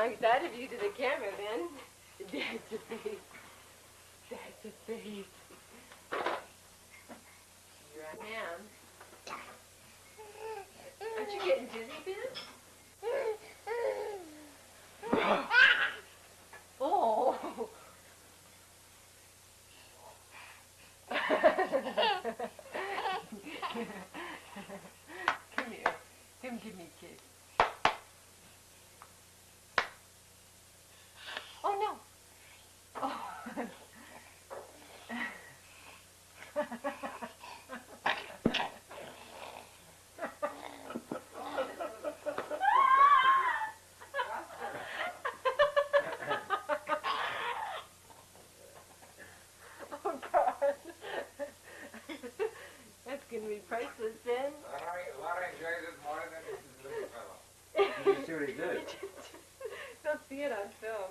wrong side of you to the camera, then. That's a face. That's a face. You're a ham. Aren't you getting dizzy, Ben? Oh. Come here. Come give me a kiss. Oh, no. Oh. Oh, God. That's going to be priceless, Ben. Laura enjoys it more than this little fellow. Did you see what he did? Don't see it on film.